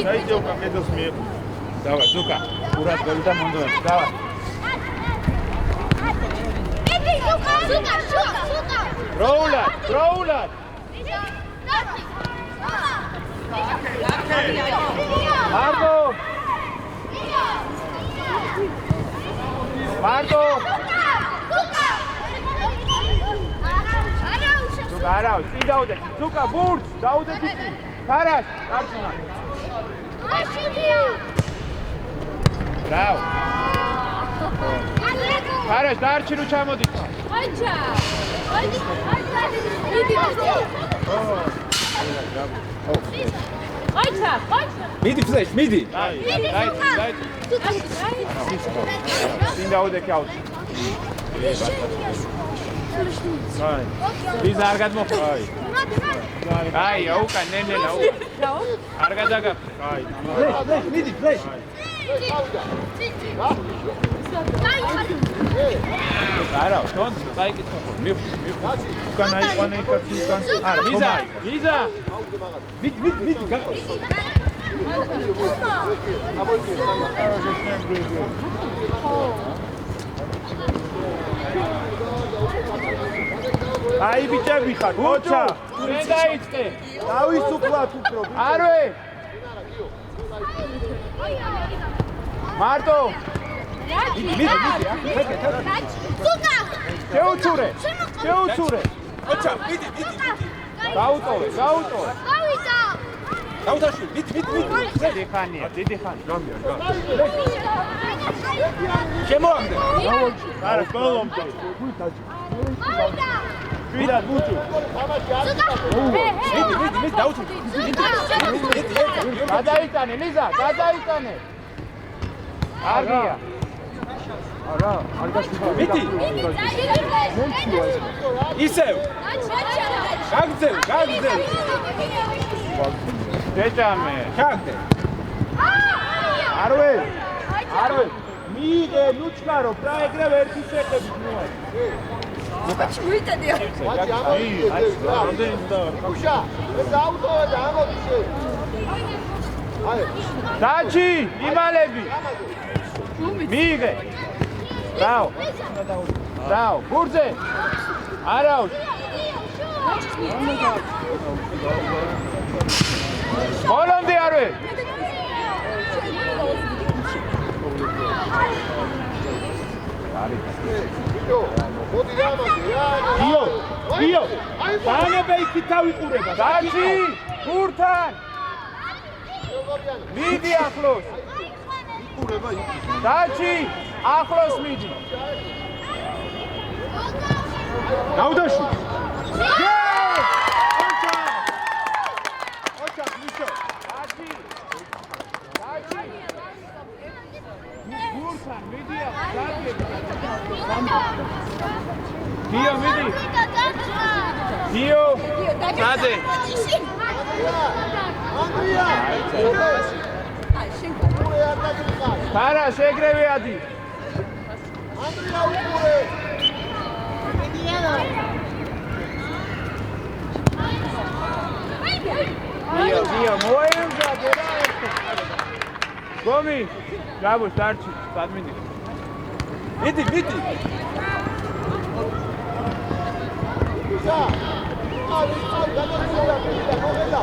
დაიჯო კაკედოს მიე. დავა, ზუკა. ურად გოლი და მონდოებს. დავა. მიდი, ზუკა. დროულად. მარტო. არა, წინ დაუდეთ. ზუკა, ბურთს დაუდეთ წინ. ფარაშ, კარჩუნა. დაუ. ფარაშ, დარჩინო ჩამოდი. აიჩა. მიდი. აიჩა. მიდი ფლეშ, მიდი. დაი. წინ დაუდეთ აუტ. აი. ის არ გადმოხდა. აი, აუკა, ნენელა, აუკა. არ გადაგაფ. აი. ფლეშ, მიდი, ფლეშ. არა, თონ დაიკითხო. უკან აიყვანა იქაც უკან. არა, ვიზა. მიდი, გაყო. აი ბიჭები ხარ, მოჩა. მე დაიწყე. დავისუფლათ უფრო. არვე. მარტო. მიდი, ზუკა. შეუცურე. ოჩა, მიდი. გაუტოვე. გავიდა. დაუთაში, მიდი. დიდი ხანია. შემოამდე. არა, ბოლომდე. გავიდა. ვიდა ბუჩუ. მიდი, დაუთი. გადაიტანე, ლიზა, გადაიტანე. არგია. არა, არ გასულა. მიდი. ისევ. გაგძელ. დეჭამე. ჩაგდე. არვე. მიიღე, ნუჩკარო, პრაეგრევ ერთი შეხედი მოა. მოიტადია. უშა, ეს აუტოვე და ამოდი შე. დაჩი, იმალები. მიიღე. დაუ, ბურძე. არაუს. ბოლომდე არვე. მოდი ამოდი რა. გიო. ბანებე იქით დავიყურება. დაჩი, გურთან. მიდი ახლოს. იყურება იქ. დაჩი, ახლოს მიდი. დაუდაში. ოჩა, მიშო. დაჩი. გურთან მიდი ახლოს. გიო, მიდი. გიო. სადე. ანდრია. ფარა შეგრევე ადი. ანდრია უყურე. გიო, მოემზადე რა ერთი. გომი, გაბო სტარტში, ადმინი. მიდი. უშა. აი, გადაგიჭირა, მოგედა.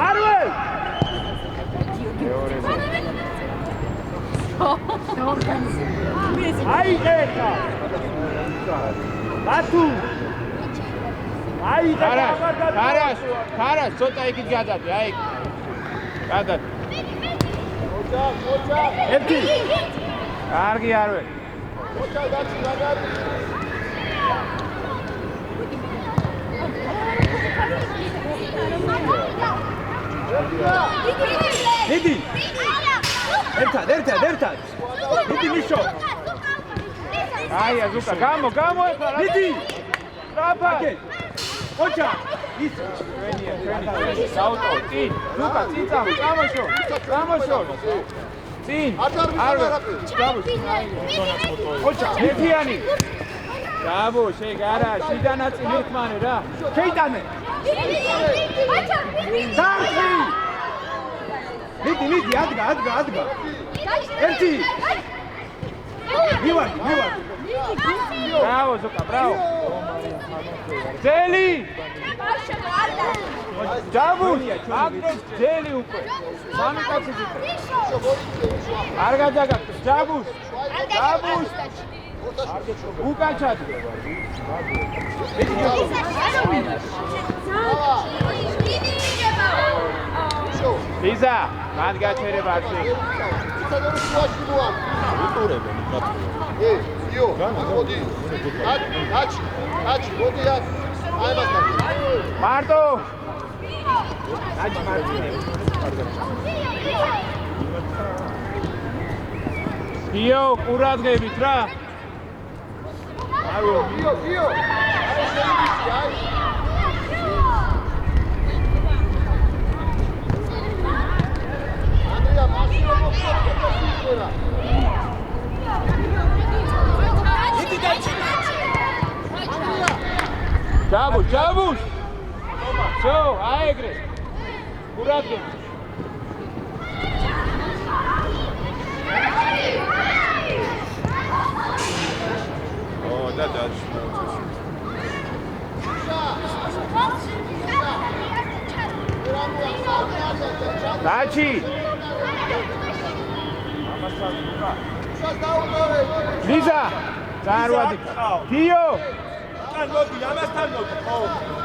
არვე! აი ეხა. ბათუ. აი და კარას, ცოტა იქით გადადი, აი. გადადი. მოჭა. ერთი. კარგი არვე. მოჭა დაჩი გადადი. მიდი. ერთად. მიდი მიშო. აი ზუკა, გამო ეხლა. მიდი. ტრაფა. ოჩა. ის ჩვენია. საუტო, წინ. ზუკა, წინ წამოშო. წინ არ არაფერი. ოჩა ერთიანი ბრავო შეგარა შიდანაწილ ერთმანე რა შეიტანე დამხი მიდი ადგა ერთი მივარ ბრავო ზოკა ბრავო ძელი ჯაბუს აკრებს ძელი უკვე სამი კაცი გიქრა არ გაძაგავს ჯაბუს უკანჩად ლიზა მან გაჩერება არ შეიძლება იო მოდი აჩ მოდი აქ აი მასთან მარტო იო ყურადღებით რა იო აი ანდრია მასიო მოხდა ჯაბუს შო აეგრე ყურადღებით და დაჩი დაჩი ლიზა წარვადი დიო თან მოდი ამასთან მოდი ხო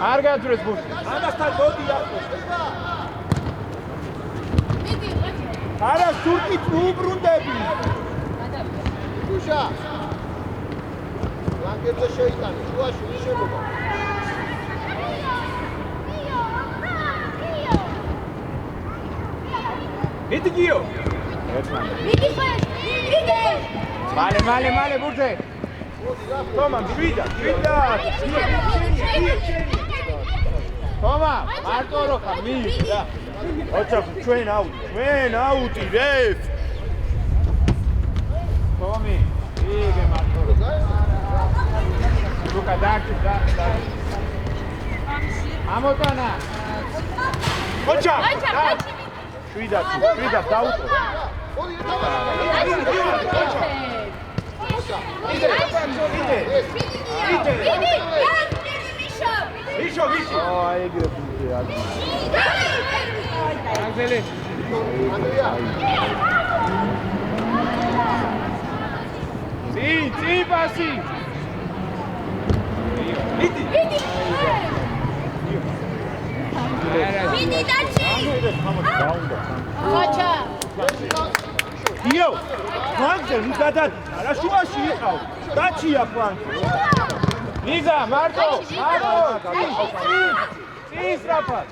არ გაძრეს ბურთი ამასთან მოდი ახლა არა სურკით უბრუნდები შუშა ლანგერზე შეიტანე შუაში იშებობა მიდი გიო მალე ბურთე თომა შვიდა თომა მარტო რო ხარ მივიდა ოჩა ჩვენ აუტი რეს თომი იგე მარტო რო ლუკა დაჭი ამოტანა ოჩა შვიდა დაუტო მოდი ვიშო აიგრე ბურთი აგზელი ანდრია წი პასი მიდი იო ფლანგზე მიდადად არა შუაში იყავ დაჩია ფლანგზე ლიზა მარტო ისრაფად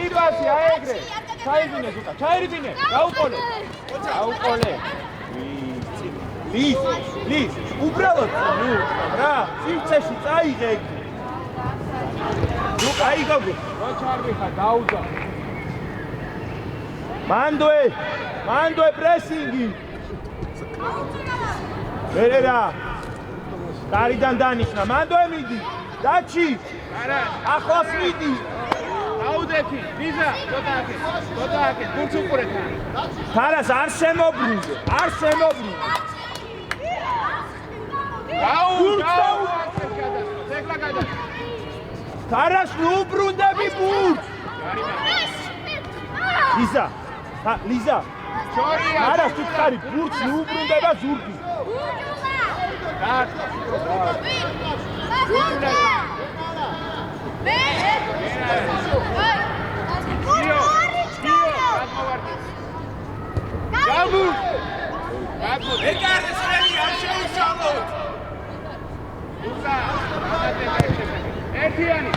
იბასი აეგრე ჩაიდინე ზუკა ჩაირდინე გაუყოლე ლის უბრალოდ ნუ რა სივრცეში წაიღე ზუკა აიგავდე რო ჩარბიხა დაუძა მანდოე პრესინგი ერერა კარიდან დანიშნა მანდოე მიდი დაჩი არა ახლოს მიდი დაუდექი ლიზა ცოტა აკეთ გუნდს უყურეთ თარას არ შემოbrunde გაუ ზეგლა გადა თარას ნუ უბრუნდები ბურთს ლიზა შორია არა სუქარი ბურთს ნუ უბრუნდება ზურგი ერთიანი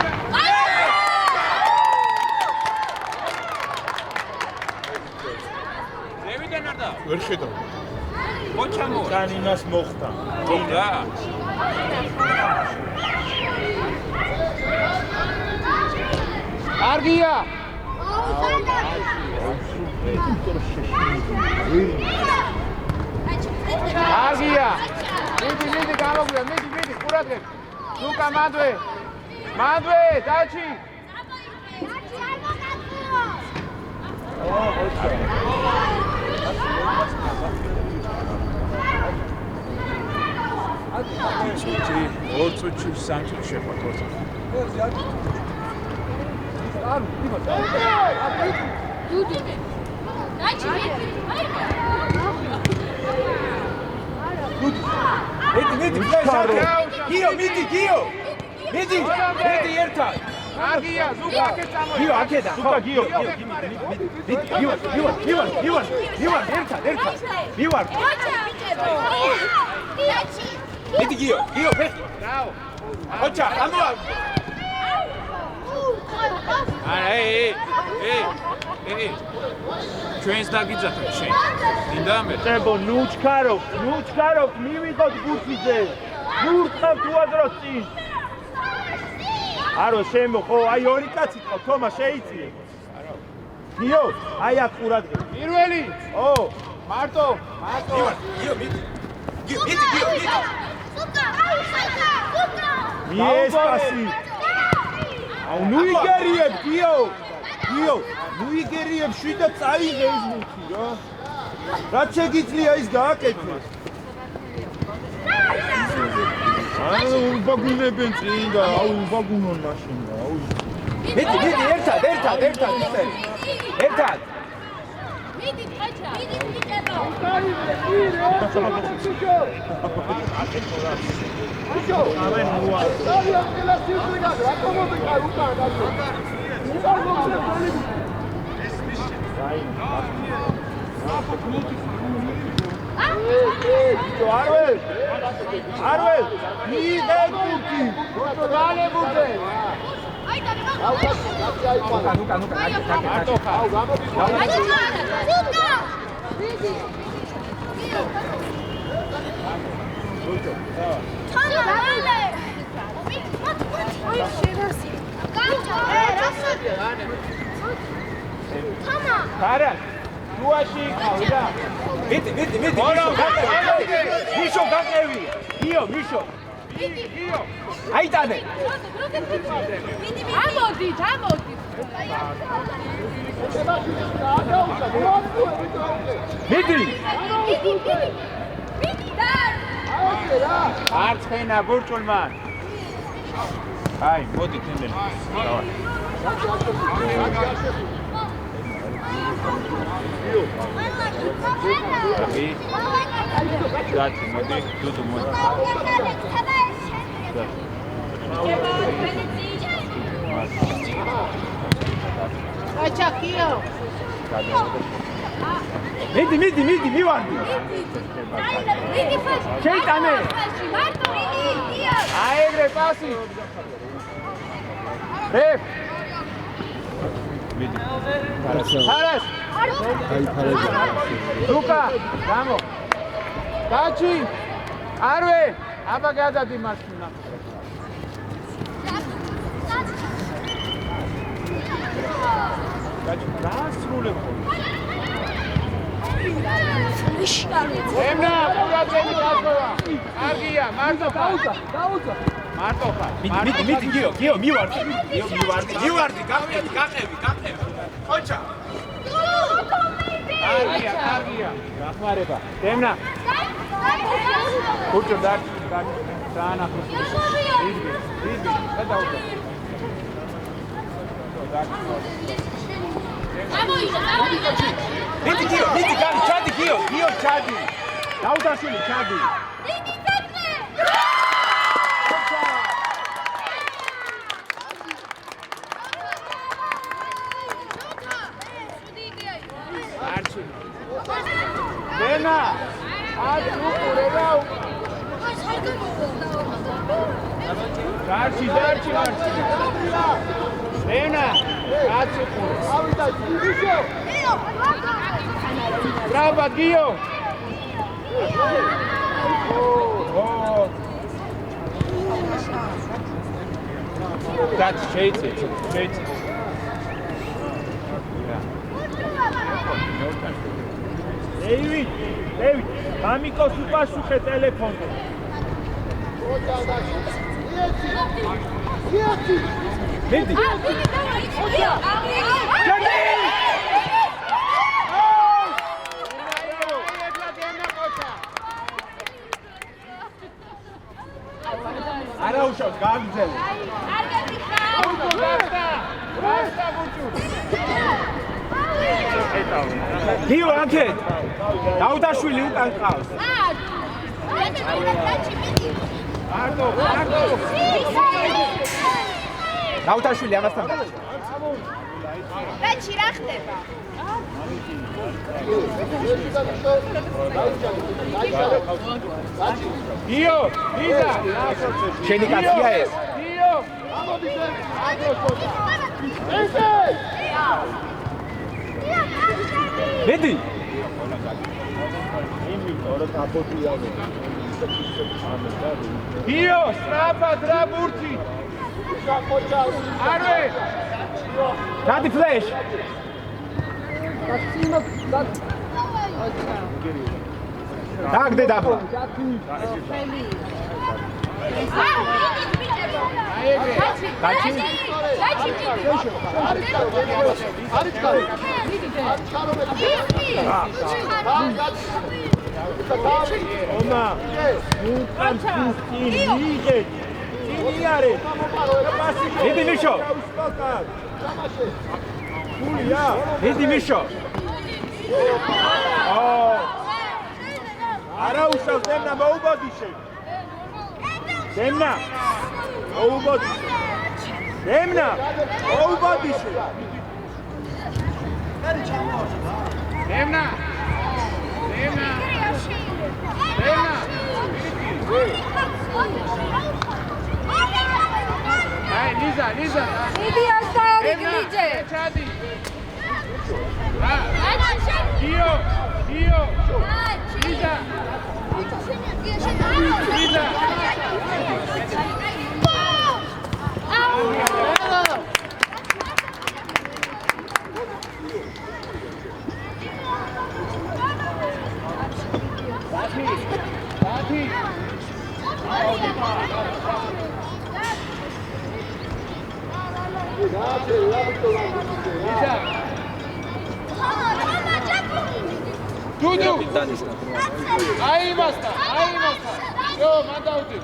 ზევიდან არ და ვერ ხედავ მოჩამო თან იმას მოხდა რა კარგია აგია. მიდი გამოგვია, მიდი, ყურადღებ. ზუკა მადვე. მადვე, დაჩი. ორ წუთში სამ წუთში შეხვდეთ. მიდი ერთად. აგია, ზუკა აქეთ წამოე. გიო, აქედა. ზუკა გიო. მივარ, ერთად. მივარ. მიდი გიო, ფეხი. რაო. ოჩა, ამოა. არა, ჩვენს დაგიძახეთ შენ. დინდამე. წერბო, ნუჩქაროვ, მივიღოთ გურთიზე. გურთავთ უაზროს წინ. არო შემო, ხო, აი ორი კაცი ყავ, თომა შეიწიე. გიო, აი აქ ყურადღებ. პირველი. ო, მარტო. გიო, მიდი. მიესპასი. აუ, ნუ იგერიებ, გიო, ნუ იგერიებ, შვიდა წაიღე ის მუქი, რა. რაც შეგიძლია ის გააკეთე. აუ, ბაგუნებენ წინ და აუ, ბაგუნონ მაშინ, აუ. მიდი, ერთად ისე. ერთად. მიდი, ხაჭა. მიდი. არველ, მიიღე გურთი. გალებუზე. არა, შუაში იყავი რა. მიდი. მიშო გაყევი. გიო. აიტანე. ამოდით. მიდი. არცხენა ბურჭულმან. აი, მოდი თემელი. დაჩი, მოდი, დუდუ მოდი. ხაჭა, გიო. მიდი, მივარდი. შეიტანე. მარტო მიდი, გიო. აეგრე პასი. რეფ. მიდი. ხარას. ზუკა, გამო. დაჩი. არვე, აბა გადადი მაშინა. დაჩი, დაასრულებ. ემნა, ყურადღები გასვლა. კარგია, მარტო დაუცა. მარტო ხარ. მიდი, გიო, მივარდი. გაყევი. ოჩა. კარგია. გახმარება. ემნა. ხუჭო დაჩი, დაანახო. დიდი, გადაუცა. მიდი, გიო, ჩადი. დაუდასილი, ჩადი. ემნა. დარჩი მარჩი. ემნა, კაცი ყურე. ბრάβო, გიო. დარჩი შეიცე. დეივიდ, მამიკოს უპასუხე ტელეფონზე. ოჯა დაში. იეთი. მიდი. არა უშავს, გააგრძელე. გიო აქეთ. დაუდაშვილი უკან ყავს. მარტო. დაუდაშვილი ამასთან. რაჩი რა ხდება? გიო, ვიდა. შენი კაცია ეს. გიო. ამოდი ძე. ესე. მიდი. გიო, სწრაფად რა ბურთი. არე. გადი ფლეშ. დაგდე დაბა. გაჩი. ომა. უკან ფუსტი მიიღე. იარე. მიდი მიშო. გულია. მიდი მიშო. არა უშავს დემნა მოუბოდიშე. დემნა. მოუბოდიშე. დემნა. მოუბოდიშე. დემნა. დემნა. დემნა. აი ლიზა. მიდი ასაური გლიჯე. ჩადი. გიო. ლიზა. დუდუ. აიმასთან. ჯო, მანდაუდი.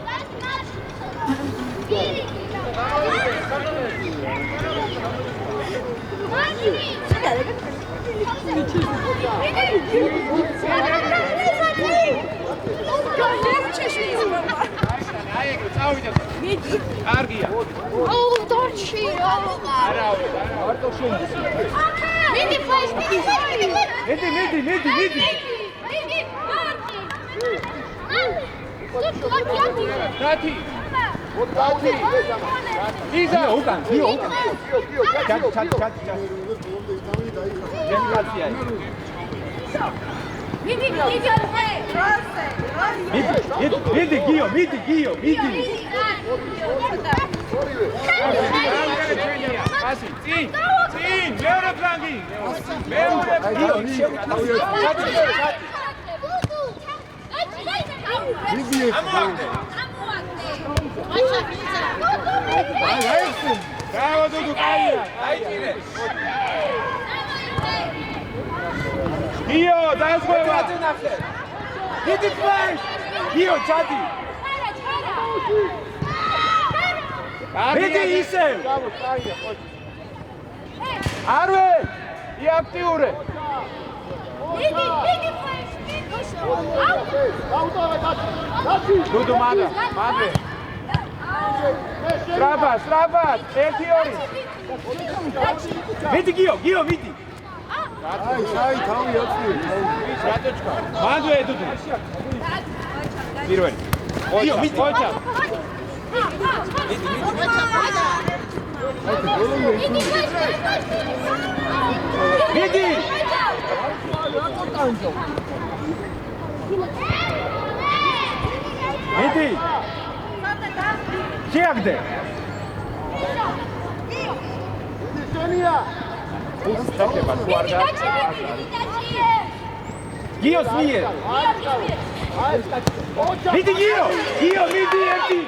აიგო, წავიდე. კარგია. აუ, დორჩი. არა, მარტო შენ. მიდი ფლეშ, მიდი. მიდი. კათი. ლიზა, უკან. ჩადი. ჯენიკაცია. მიდი, გიო. ასი, წინ, მეორე ფლანგი. მეორე ფლანგი. Bravo, Dudu, caia! Gio, dai scuola! Vedi flash! Gio, chati! Vedi Isel! Arve! I aktive! Dudu, madre! Strafat! Ერთი ორი! Vedi Gio, vidi! აი, თავი აწვი. რატოჩკა? მანდვე Dudu! პირველი. Gio, vidi! Ხოჭა! Vidi! Vidi! Შეაგდე. სენია. შეხება თუ არ და გიოს მიერ მიდი გიო მიდი ერთი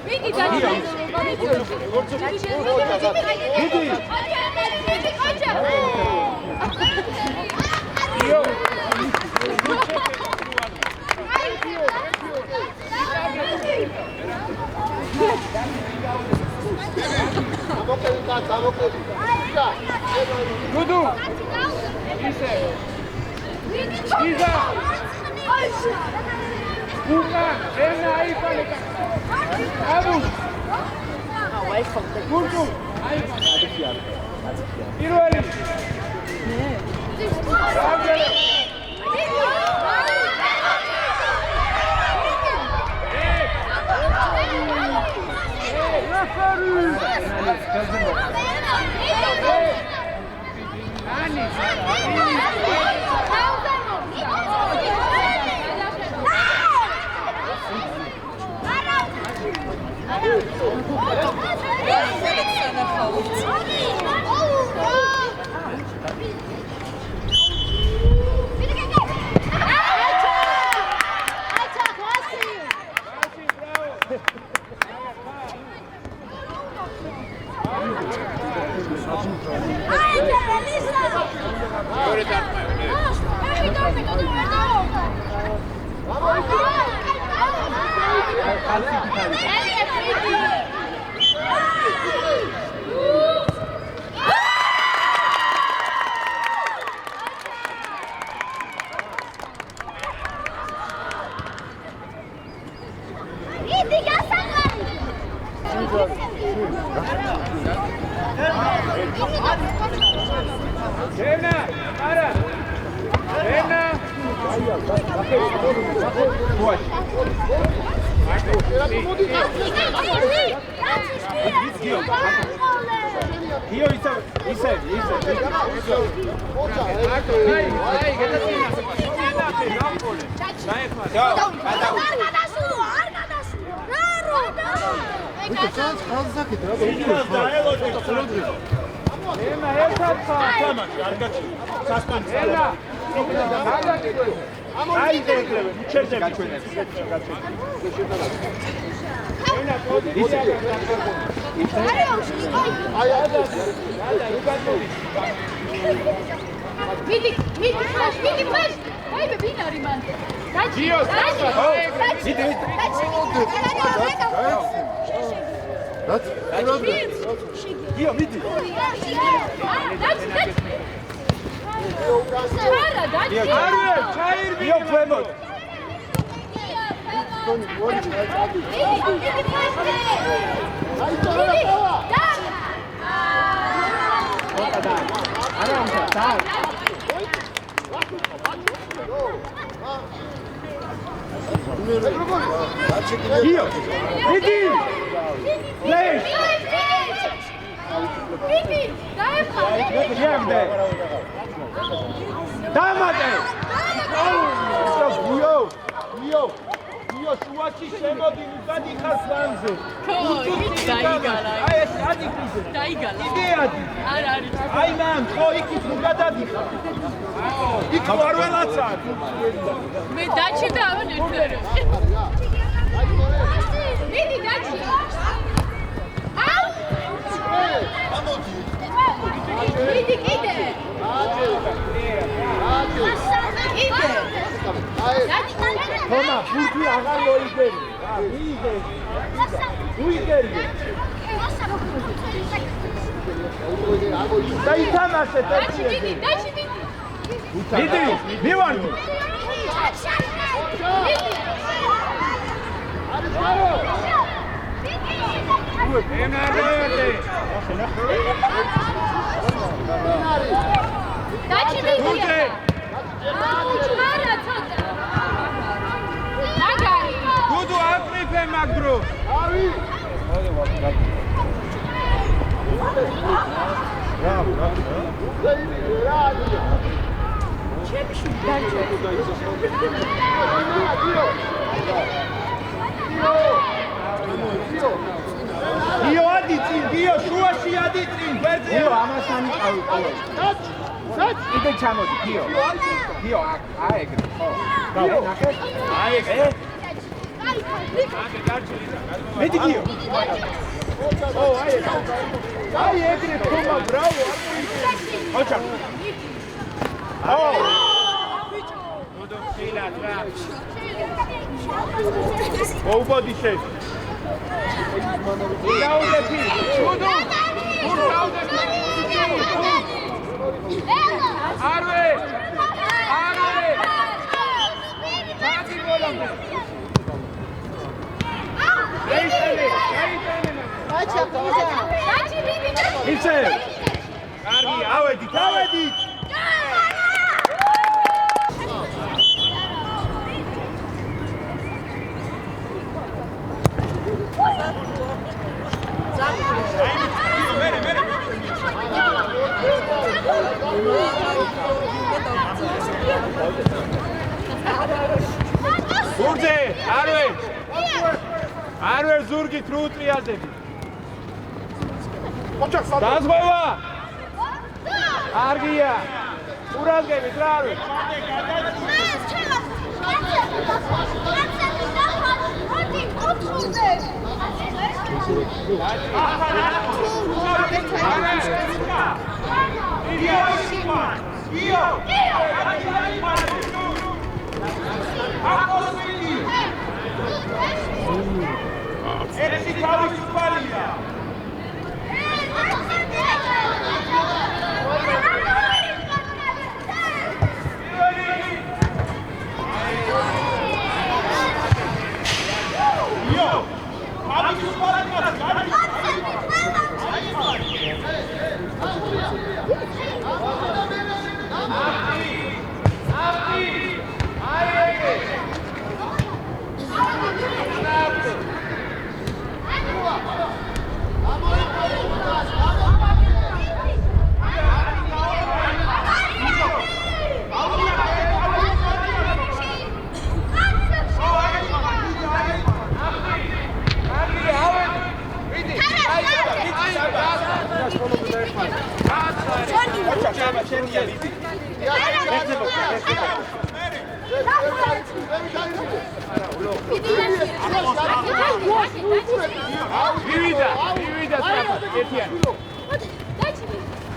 მიდი დაჭი გიო გუდუ ისე იზა გუგა ენა აიფალე აბუ გუდუ აიფალე პირველი Ena, ara. Ena. გიო ადიწინ, გიო შუაში ადიწინ, გვერდზე. გიო ამასთან იყავი ყოველ. კიდე ჩამოდი, გიო. გიო, აეგრე, ხო. გიო, ნახე. აეგრე. მეტი გიო. ო, აეგრე. აეგრე, ხომა, ბრავო. ოჩა. ო. დოდო შეიძლება რა. მოუბოდი შე. დაუდები. შუდო. ურაუდები. არვე. არვე. ჩადი ბოლომდე. რეიტელი, რეიტელი. აჩა, აჩი ბიბი. იცე. კარგი, ავედით, ავედით. გურჯე, არვე. არვე ზურგით რო უტრიალდები. დაზღვევა. კარგია. ურალგებით რა არვე.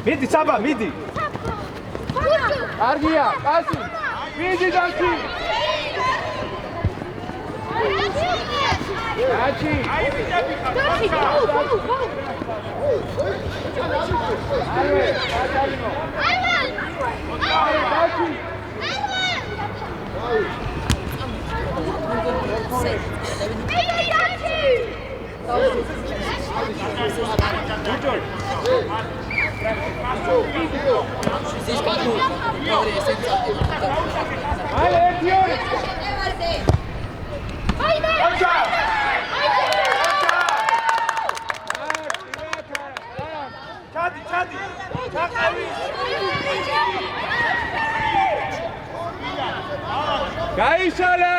მიდი საბა, მიდი. კარგია, კაცი. მიდი დაცი. კაცი. არვე, კაცალინო. არვე, კაცი. გაიშალა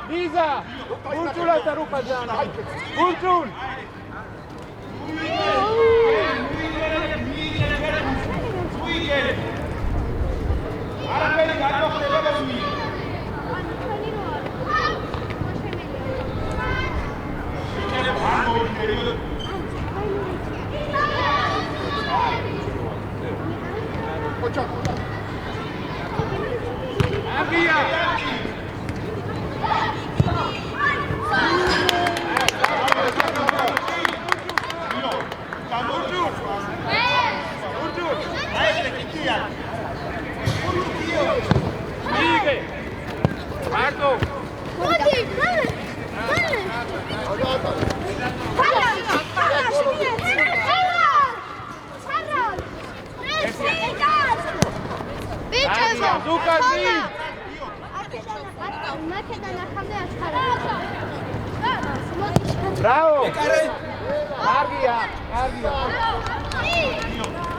ლიზა ურჯულათა რუკაძანა ურჯულ არაფერი გამოხდება მი Bravo! Argia! Argia!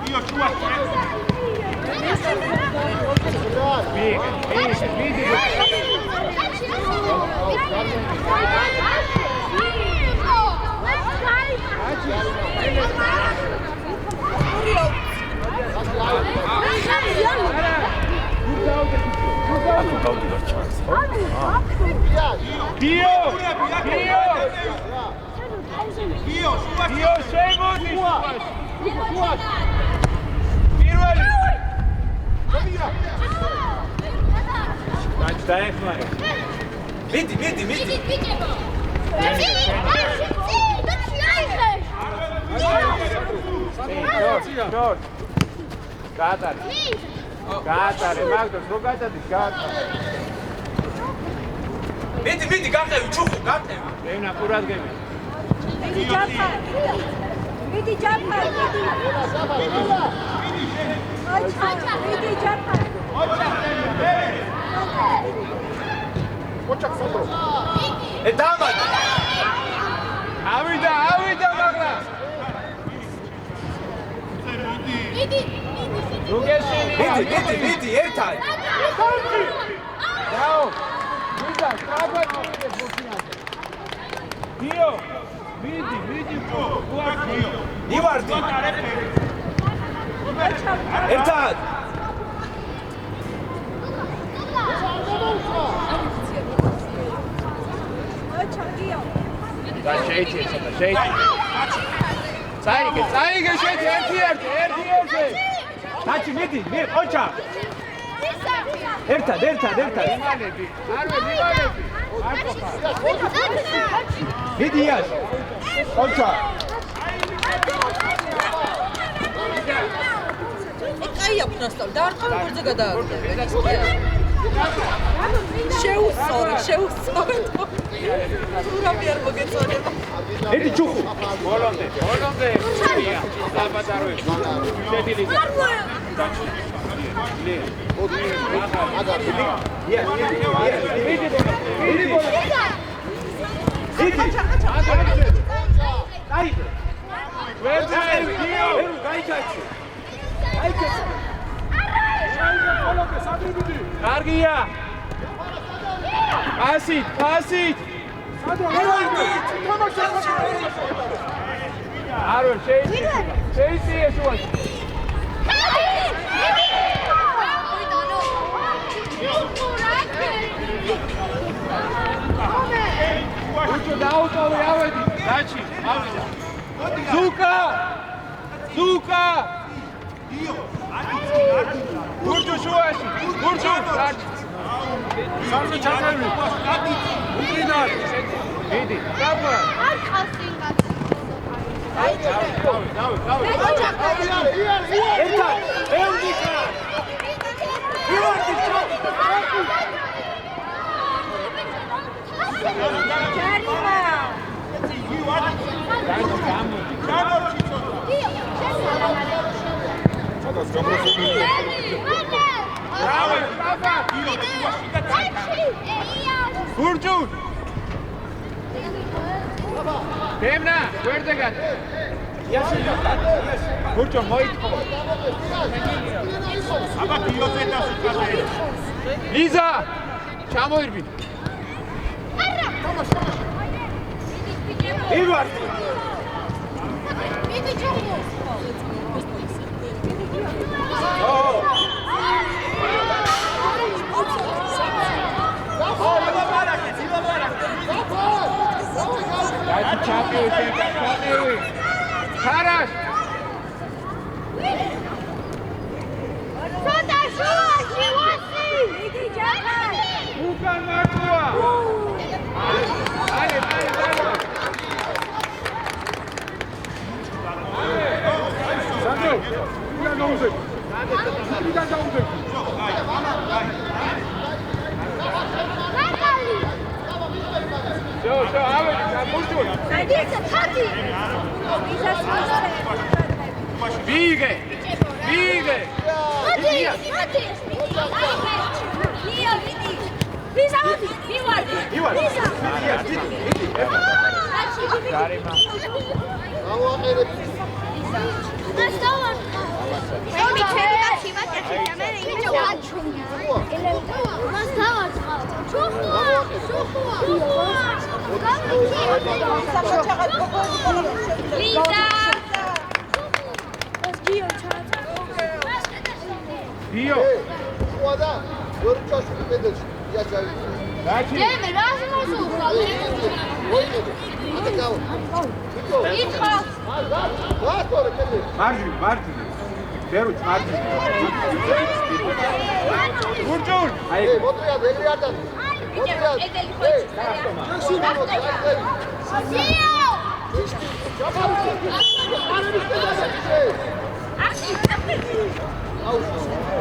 Io tua! Vedi! Dio შემოდი პირველი მაჩ დაეხმარა მიდი გატარე მაგდოს რო გადადის მიდი გაყევი ჩუხი გაყევი ენა ყურადღები მიდი ჯაფარ მიდი ჯაფარ დამადა ავიდა მაგრა მიდი ერთად დაო ვიდა კაბაკი ბოქინაზე დიო მიდი უარდიო ივარდი ერთად და შეიჭი წაიგე შეიჭი ერთი დაჩი მიდი ოჩა ერთად იმალები არ მიდი ას ოჩა კაია ფრასტავ და არ ყავ ვერძე გადააგდე შეუსწორე თურაბი არ მოგეწონება ერთი ჩუხი ბოლომდე საბადაროები შედი კარგია ასით არო შეიცი ესუაში უჩო დაუტოვე ავედი დაჩი ავიდა ზუკა გურჯო შუაში გურჯო დაჩი სამზე ჩატევი უკრინარ მიდი კაბა არ ყავს ინგაც დავი ერთად ელდიკა ივარდი ჯარიმა გურჯო დემნა ვერდე გად გურჯო მოიწო აბა დიოზე დასუკაზე ლიზა ჩამოირბი ივარდი მიდი ჩამო დაიჭი ჩაპიო ხარაშ ცოტა შუაში ვასი მიდი ჯაფარ უკან მარტოა აი სანდრო უნდა გაუზები უნდა გაუზები შო ავედი გურჯო დიცა ფათი ისას ვიგე ფათი ვიზა ვივარდი ჯარიმა Dio. Guarda, ora c'ho su pedaci. Ya çay. Daci. Demir, razı olsun. Hadi kal. İlk pas. Rahat ol kendi. მარჯვნივ. ბერუჩ მარჯვნივ. Gurcun. აი, Hey, motoya degri yerden. Motoya. Edeli Hey, koy.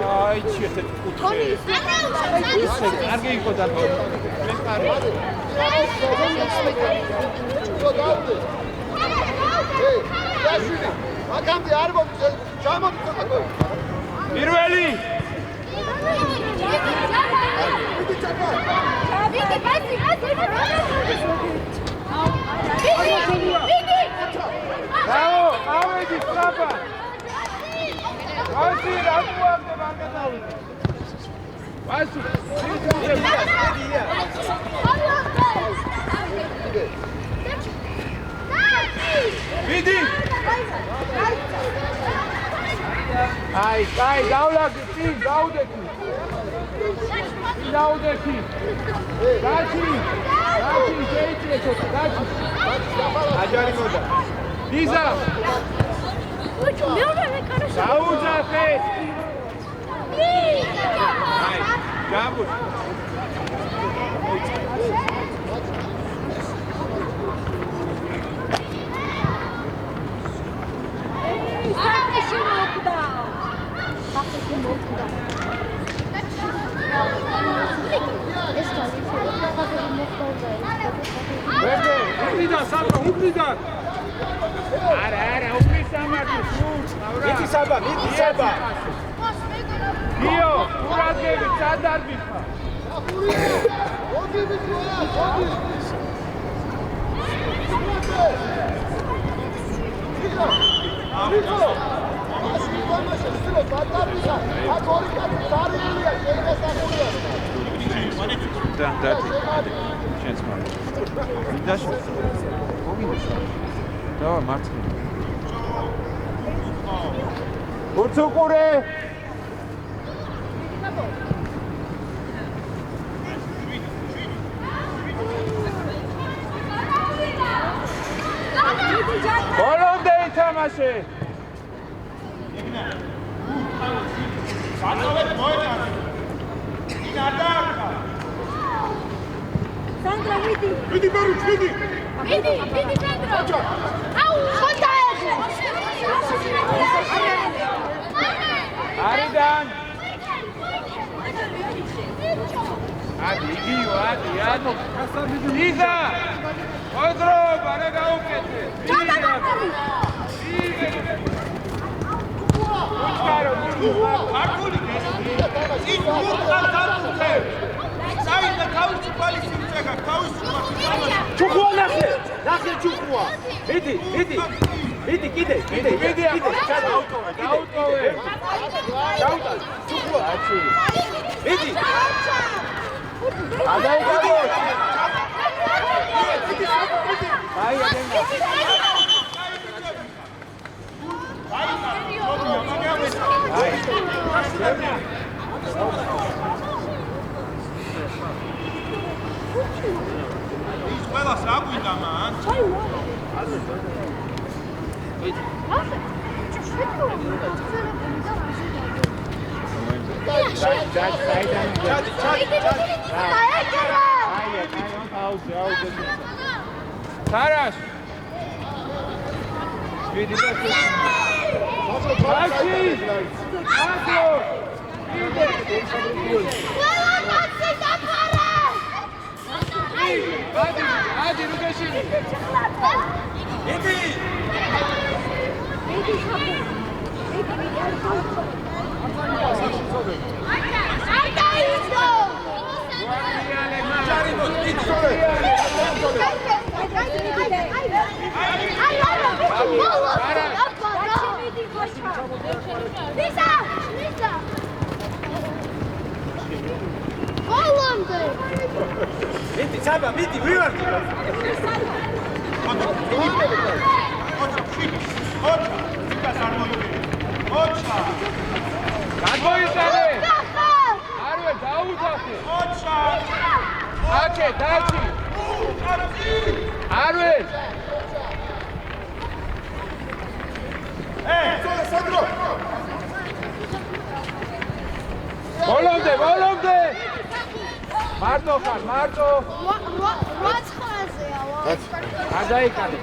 Ay, çiğet kutlu. Arge იყო და Hey, ya şunu. Hakan bir araba çağırma tutalım. პირველი. Bravo, ავედი სწრაფა. ვასი რა მოახდე მაგათავი. ვასი. ვიდი. აი, დავლაგე, წინ გავდექი. დავდექი. დაჩი, შეიძლება ცოტა, დაჩი. აჯარი მოდა. ლიზა. დაუძახე. აი, გამო. Umrida, Sabra, umrida. არა, უმრი სამართლის სულს, ავრა. მიდი საბა. დიო, ყურადღები, სადარბის ხარ. Odi bitvoya, odi. Amigo. Asli olmasa stilo batarisa. Ha korika tarihliya, şeyine saklıya. და შენს მაგ. ვიდაში. დავა მარცხნივ. გურცუკურე. ბოლომდე ითამაშე. Sandra, vidi. Vidi Beruč, vidi. Vidi, Sandra. Au, kontaje. არიდან. ადი, იგიო, ადი. ლიზა. ოდრობა, რა გაუკეთე. უჩქარო, Აკული ის მურყა დაწუხე. საერთო თავისი კვალიფიკაცია გაქვს, თავისი ჩუქუა ნახე ჩუქუა. Vidi, კიდე. გაუტოვე. ჩუქუა. Vidi. ადაიგო. აი, ადენგა. ის ყველას რა გვინდა მან? Tarash. Vidi da se. Tashi. Aslo. Hadi Rugashi. Vidi, Sabra, vidi, vivati. Oča. გადმოიტანე. არვე დაუძახე. აკე დაჩი. არვე. სანდრო. ბოლომდე. მარტო ხარ, მარტო. გადაიკადე.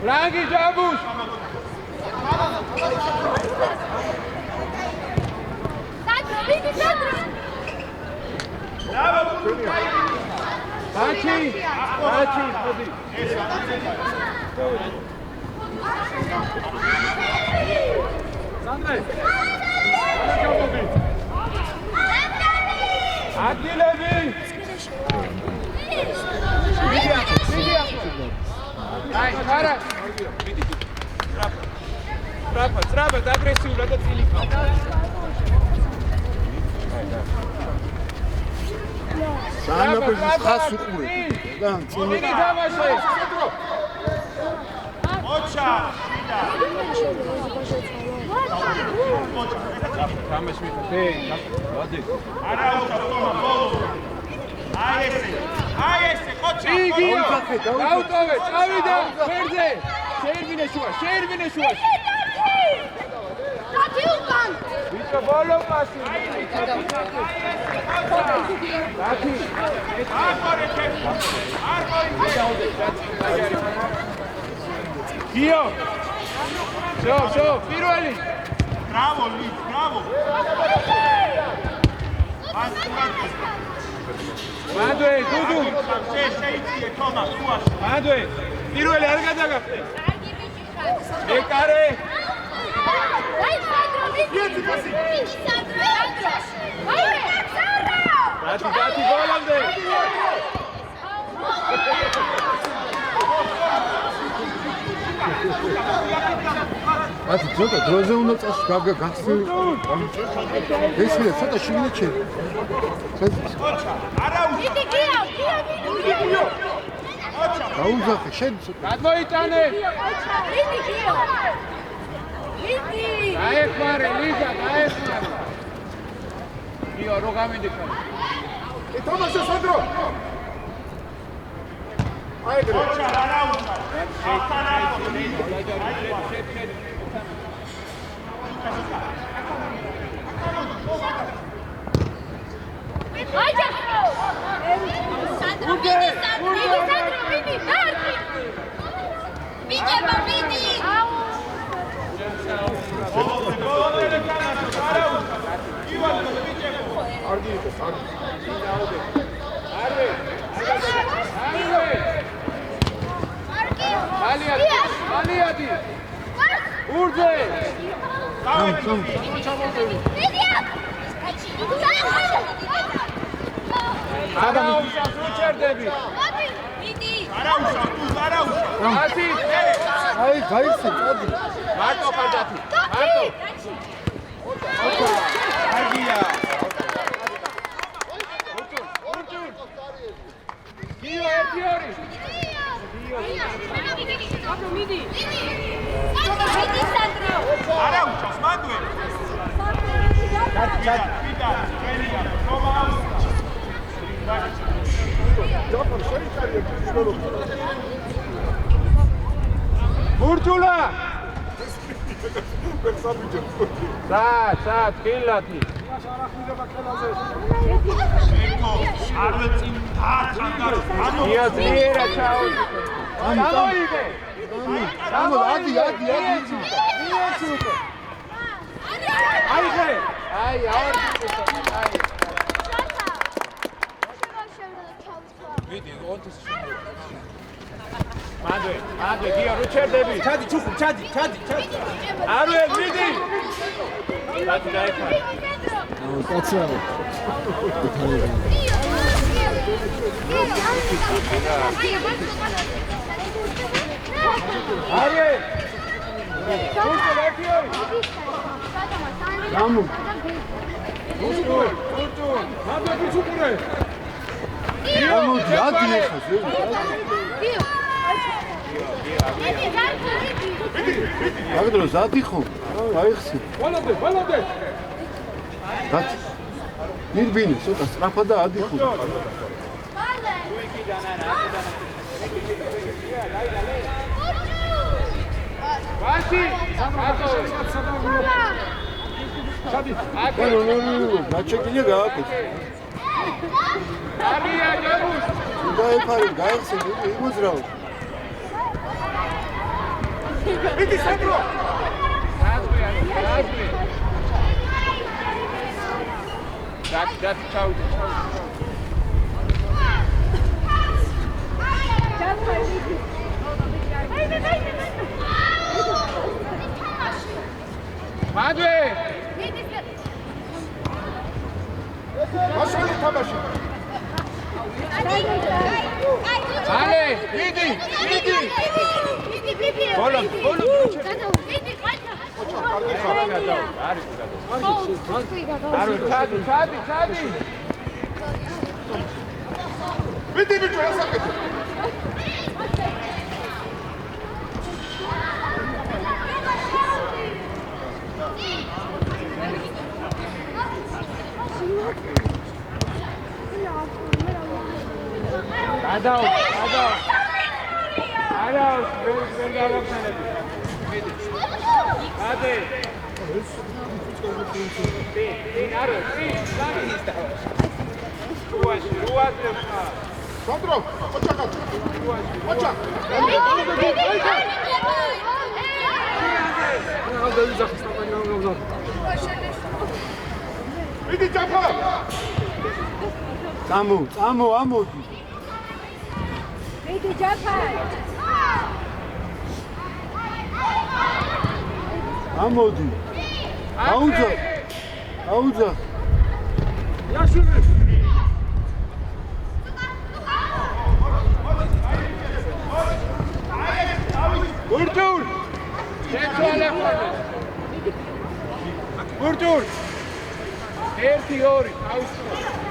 Rangi Jabus. Bachi, Podi. Sandre. Adilevi. Ay, para. Strapa, agresiva da Filipe. Სამაფერს ხას უყურე. და წინი. დამაშე. ოჩა. Თამაშ მიწე. ვადი. არა უჩა თომა ბოლო. აი ესე, ოჩა. დაუტოვე, წავიდა ფერზე. შეერვინე შუა. Tatiukan! Bicho bolo pasi. Tati. Gio. Show, პირველი. Bravo, Luis, bravo. მანდვე, დუდუ. შეიძლება თომა სუაში. მანდვე. პირველი არ გადაგახტე. ეკარე. Ai, Sandro, vidi Sandro! Ai, Sandro! Dati bolande. ათი ცოტა დროზე უნდა წას გაგაცნი. ესმე ცოტა შიგნიჩე. არა უჩა. Vidi Gio! დაუძახე შენ ცოტა. გადმოიტანე. Vidi Gio! Vidi! დაეხმარე, ლიზა, დაეხმარე. გიო, რო გამიდიხარ. თომასე სანდრო. აი ეგრე. ოჩა, არა უჩა. Ai, Sandro, vidi! Aliadi. Urde. აი გაიხსენ წადი. მარტო ხარდათი. მარტო. აგია. გიო ერთიორი. არა უჩას მანდვე. ვიდა, ელია, თომა. ბურჯულა. სად, კილათი. ეკო, არვე წინ დააჩანდა. ია ძლიერა ჩაოდი. გამოიგე. ადი. აიღე. აი, ავარ. ვიდი, ონთის მანდვე, გიო, რო ჩერდები. ჩადი, ჩუხუ, ჩადი. არვე, ვიდი. ჩადი დაიხარე. კაცია. არვე. გულზე ლეთიორი. გამო. გამოდი ადი ეხაზე. აგდროს ადი ხო? აიხსი. ბოლოდე. დაც. ნირბინი, ცოტა სწრაფა და ადი ხო. ვაში! ჩადი. გაჩეკილი გააკეთე. არია გამოს. დაიფარი, გაიხსენ, იმოძრავ. მიდი სანდრო. დაი, ჩაუ. მადვე! მაშინ თამაში. ალე, მიდი! ბოლო. ჩადი. მიდი ბიჭო, ასაკეთე. გადაო. ვერ გავახსენებ. ადე. არ სანდრო, ოჩაკა. მიდი ჯაფა. წამო, ამოდი. Baby Japan. ამოდი. აუძა. იაშური. ბურჯურ. შეცვალე ხოლმე. ბურჯურ. 1-2 აუსტრო.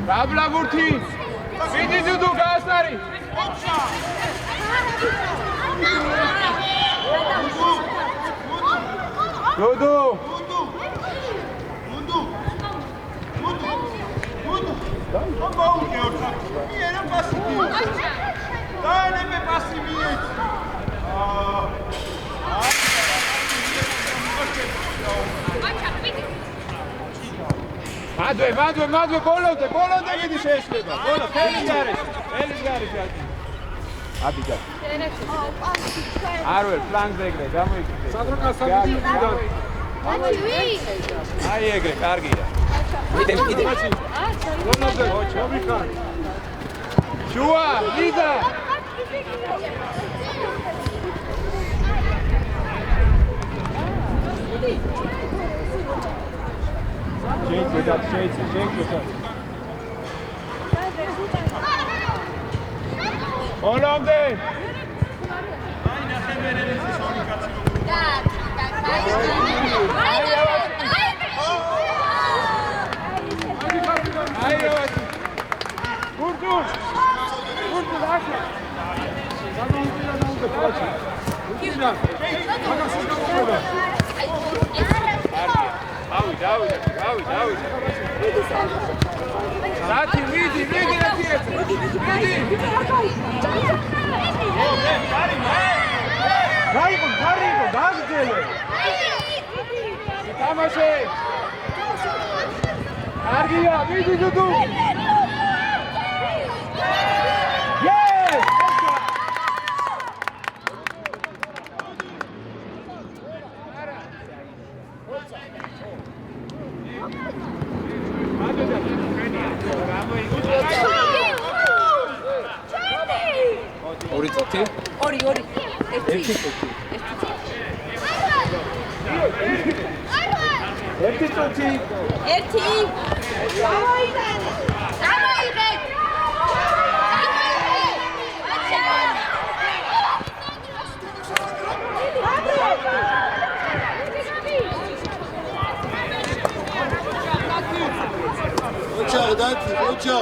დაბლაბურთი. მიდი ძუდუ გაასარი. დოდო. მადვე, ბოლომდე მიდი შეესწრება. ბოლო, ელის გარეშე. ადი და. არ ვერ პლანზე ეგრე გამოიკეთე. აი ეგრე, კარგია. მიდე. ბოლომდე, ჩავიხარ. შუა, ლიზა. Gente. Olomde! Dati, vidi, la pietra! Vidi! Carico, dagliele! Tamase! Argia, vidi tu! Yes! ორი წუთი? ორი. ერთი წუთი. ერთი წუთი. ერთი. დაცი, ოჩა.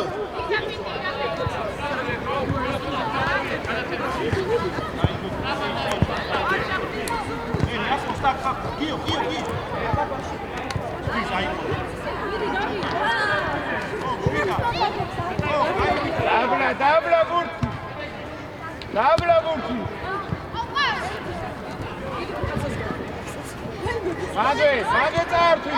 დაბლა ბურთი. დაბლა ბურთი. მაგე წართვი.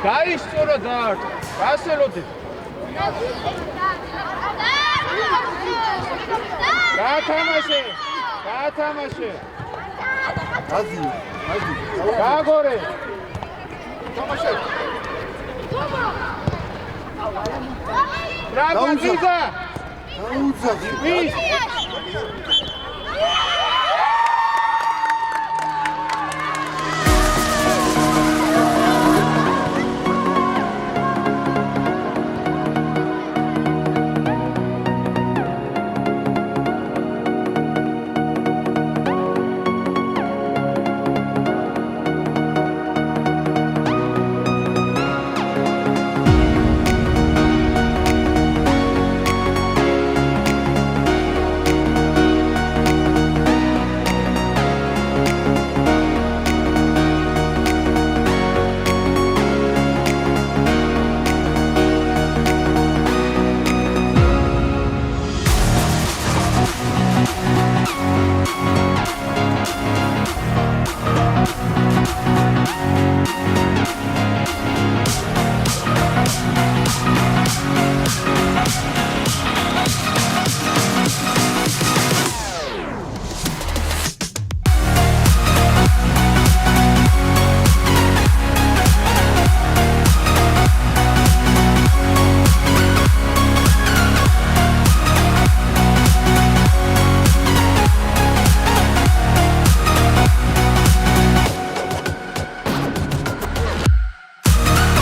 გაისწორო და გასელოდეთ. გაათამაშე. აზი. გააგორე. თამაშე. ბრაგა გიზა. დაუძა. ვის?